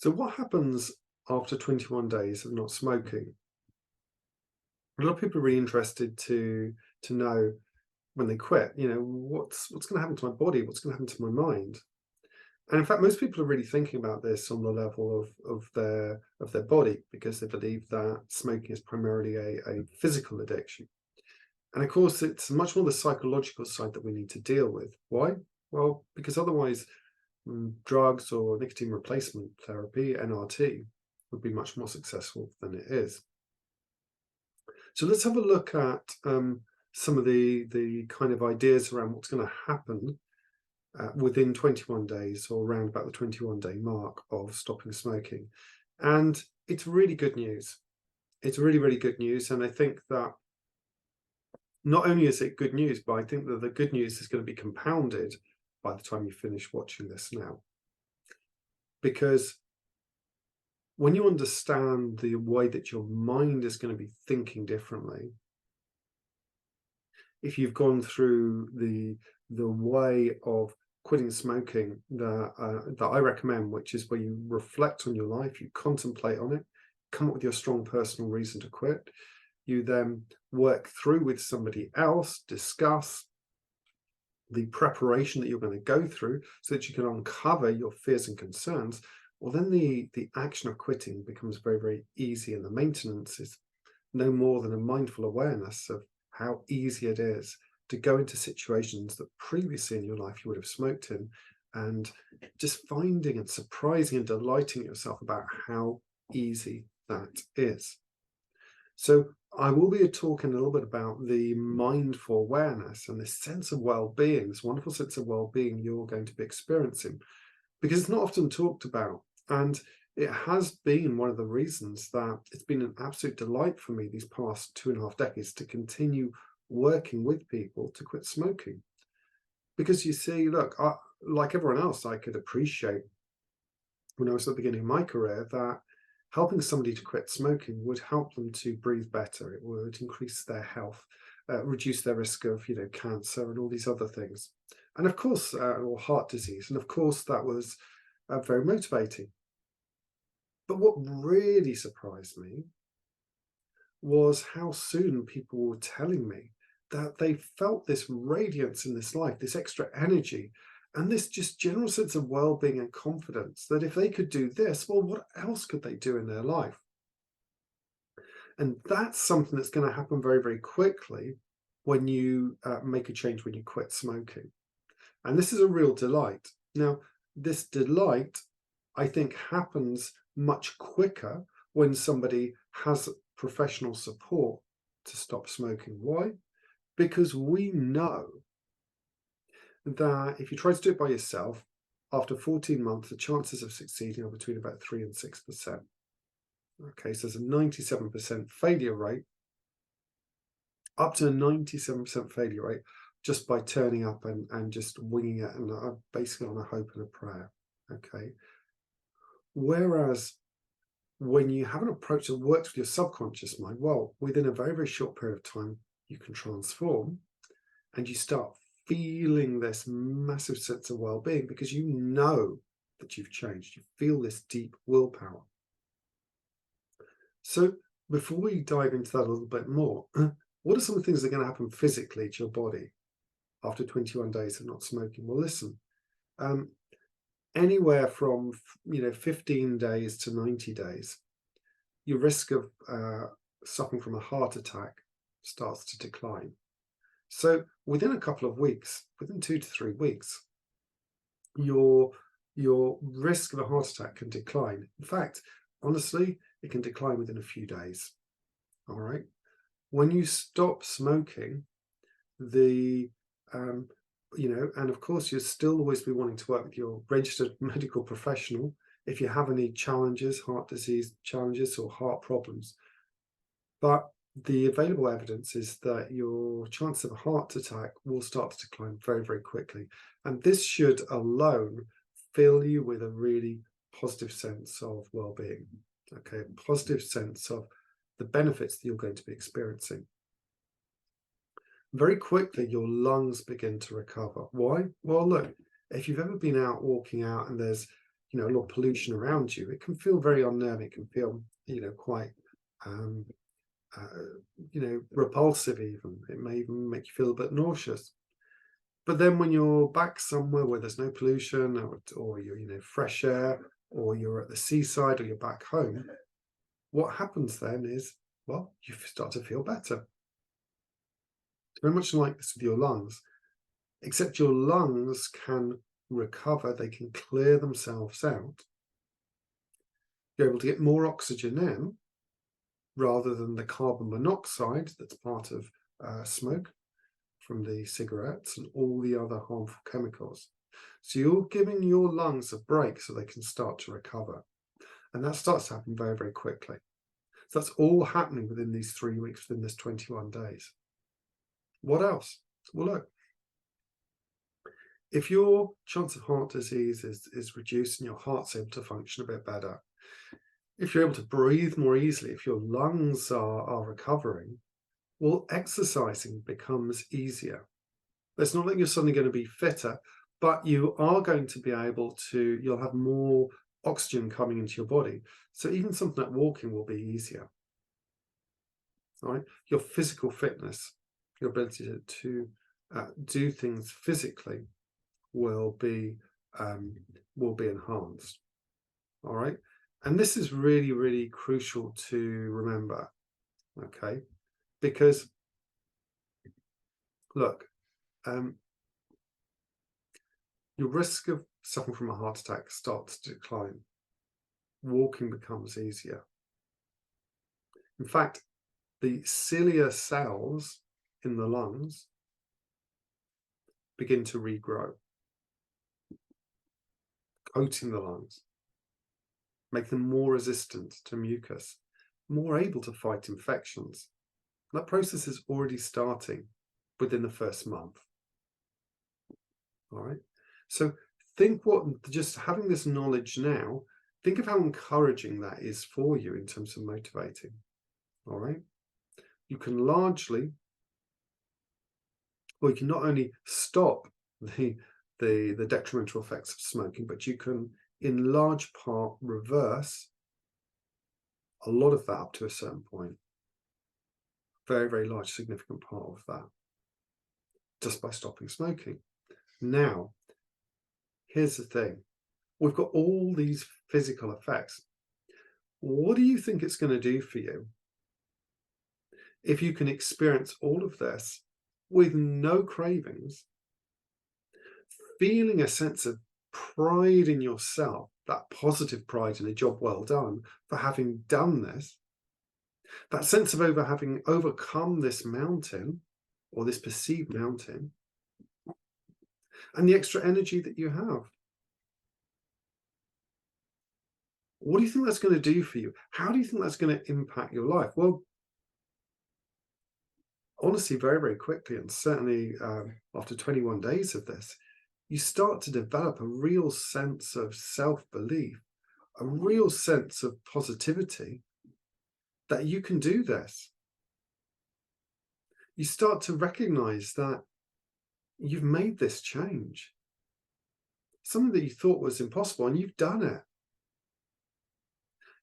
So what happens after 21 days of not smoking? A lot of people are really interested to know when they quit, what's going to happen to my body? What's going to happen to my mind? And in fact, most people are really thinking about this on the level of their body, because they believe that smoking is primarily a physical addiction. And of course, it's much more the psychological side that we need to deal with. Why? Well, because otherwise, drugs or nicotine replacement therapy, NRT, would be much more successful than it is. So let's have a look at some of the kind of ideas around what's going to happen within 21 days, or around about the 21-day mark of stopping smoking. And it's really good news. It's really, really good news. And I think that not only is it good news, but I think that the good news is going to be compounded by the time you finish watching this now. Because when you understand the way that your mind is going to be thinking differently, if you've gone through the way of quitting smoking that I recommend, which is where you reflect on your life, you contemplate on it, come up with your strong personal reason to quit. You then work through with somebody else, discuss the preparation that you're going to go through so that you can uncover your fears and concerns. Well, then the action of quitting becomes very, very easy, and the maintenance is no more than a mindful awareness of how easy it is to go into situations that previously in your life you would have smoked in, and just finding and surprising and delighting yourself about how easy that is. So I will be talking a little bit about the mindful awareness and this sense of well-being, this wonderful sense of well-being you're going to be experiencing, because it's not often talked about. And it has been one of the reasons that it's been an absolute delight for me these past 2.5 decades to continue working with people to quit smoking. Because you see, look, like everyone else, I could appreciate when I was at the beginning of my career that helping somebody to quit smoking would help them to breathe better. It would increase their health, reduce their risk of, cancer and all these other things. And of course, or heart disease. And of course, that was very motivating. But what really surprised me was how soon people were telling me that they felt this radiance in this life, this extra energy, and this just general sense of well-being and confidence that if they could do this, well, what else could they do in their life? And that's something that's going to happen very, very quickly when you make a change, when you quit smoking. And this is a real delight. Now, this delight, I think, happens much quicker when somebody has professional support to stop smoking. Why? Because we know that if you try to do it by yourself, after 14 months, the chances of succeeding are between about 3 and 6%. Okay, so there's a 97% failure rate, up to a 97% failure rate, just by turning up and just winging it, and basically on a hope and a prayer. Okay. Whereas when you have an approach that works with your subconscious mind, well, within a very, very short period of time, you can transform and you start feeling this massive sense of well-being because you know that you've changed. You feel this deep willpower. So before we dive into that a little bit more, what are some of the things that are going to happen physically to your body after 21 days of not smoking? Well, listen, anywhere from 15 days to 90 days, your risk of suffering from a heart attack starts to decline. So within a couple of weeks, within 2 to 3 weeks, your risk of a heart attack can decline. In fact, honestly, it can decline within a few days. All right. When you stop smoking, and of course, you'll still always be wanting to work with your registered medical professional if you have any challenges, heart disease challenges or heart problems. But the available evidence is that your chance of a heart attack will start to decline very, very quickly. And this should alone fill you with a really positive sense of well-being, okay, a positive sense of the benefits that you're going to be experiencing. Very quickly, your lungs begin to recover. Why? Well, look, if you've ever been out walking out and there's a lot of pollution around you, it can feel very unnerving. It can feel, quite, repulsive even. It may even make you feel a bit nauseous. But then when you're back somewhere where there's no pollution, or you're, fresh air, or you're at the seaside, or you're back home, what happens then is, well, you start to feel better. It's very much like this with your lungs, except your lungs can recover, they can clear themselves out. You're able to get more oxygen in rather than the carbon monoxide that's part of smoke from the cigarettes and all the other harmful chemicals. So you're giving your lungs a break so they can start to recover. And that starts to happen very, very quickly. So that's all happening within these 3 weeks, within this 21 days. What else? Well, look, if your chance of heart disease is reduced and your heart's able to function a bit better, if you're able to breathe more easily, if your lungs are recovering, well, exercising becomes easier. It's not like you're suddenly going to be fitter, but you are going to be able to, you'll have more oxygen coming into your body. So even something like walking will be easier. All right? Your physical fitness, your ability to do things physically will be enhanced. All right? And this is really, really crucial to remember, okay? Because, look, your risk of suffering from a heart attack starts to decline. Walking becomes easier. In fact, the cilia cells in the lungs begin to regrow, coating the lungs, make them more resistant to mucus, more able to fight infections. That process is already starting within the first month. All right. So think just having this knowledge now, think of how encouraging that is for you in terms of motivating. All right. You can largely, well, you can not only stop the detrimental effects of smoking, but you can in large part reverse a lot of that up to a certain point. Very, very large, significant part of that, just by stopping smoking. Now, here's the thing. We've got all these physical effects. What do you think it's going to do for you if you can experience all of this with no cravings, feeling a sense of pride in yourself, that positive pride in a job well done for having done this, that sense of having overcome this mountain or this perceived mountain, and the extra energy that you have? What do you think that's going to do for you? How do you think that's going to impact your life? Well, honestly, very, very quickly, and certainly after 21 days of this, you start to develop a real sense of self-belief, a real sense of positivity that you can do this. You start to recognize that you've made this change. Something that you thought was impossible, and you've done it.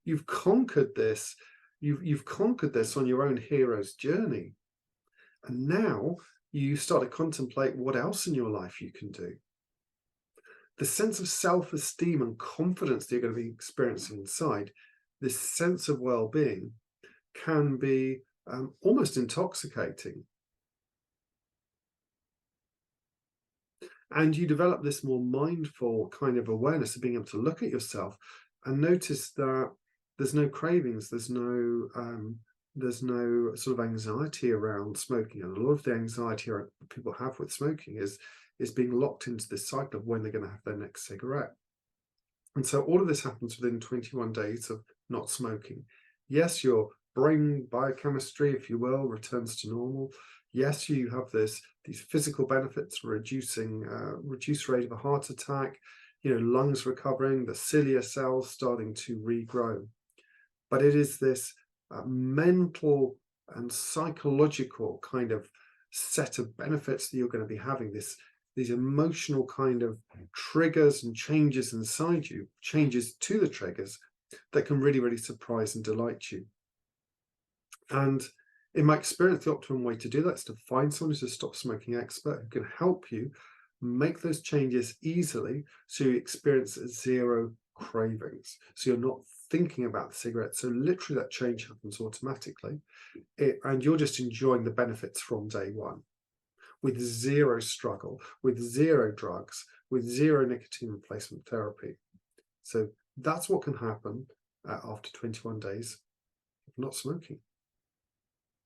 You've conquered this. You've conquered this on your own hero's journey. And now you start to contemplate what else in your life you can do. The sense of self-esteem and confidence that you're going to be experiencing inside, this sense of well-being, can be almost intoxicating. And you develop this more mindful kind of awareness of being able to look at yourself and notice that there's no cravings, there's no sort of anxiety around smoking. And a lot of the anxiety people have with smoking is being locked into this cycle of when they're going to have their next cigarette. And so all of this happens within 21 days of not smoking. Yes, your brain biochemistry, if you will, returns to normal. Yes, you have these physical benefits, reduced rate of a heart attack, lungs recovering, the cilia cells starting to regrow. But it is this mental and psychological kind of set of benefits that you're going to be having, this these emotional kind of triggers and changes inside you, changes to the triggers that can really, really surprise and delight you. And in my experience, the optimum way to do that is to find someone who's a stop smoking expert who can help you make those changes easily so you experience zero cravings. So you're not thinking about the cigarette. So literally that change happens automatically. And you're just enjoying the benefits from day one with zero struggle, with zero drugs, with zero nicotine replacement therapy. So that's what can happen after 21 days of not smoking.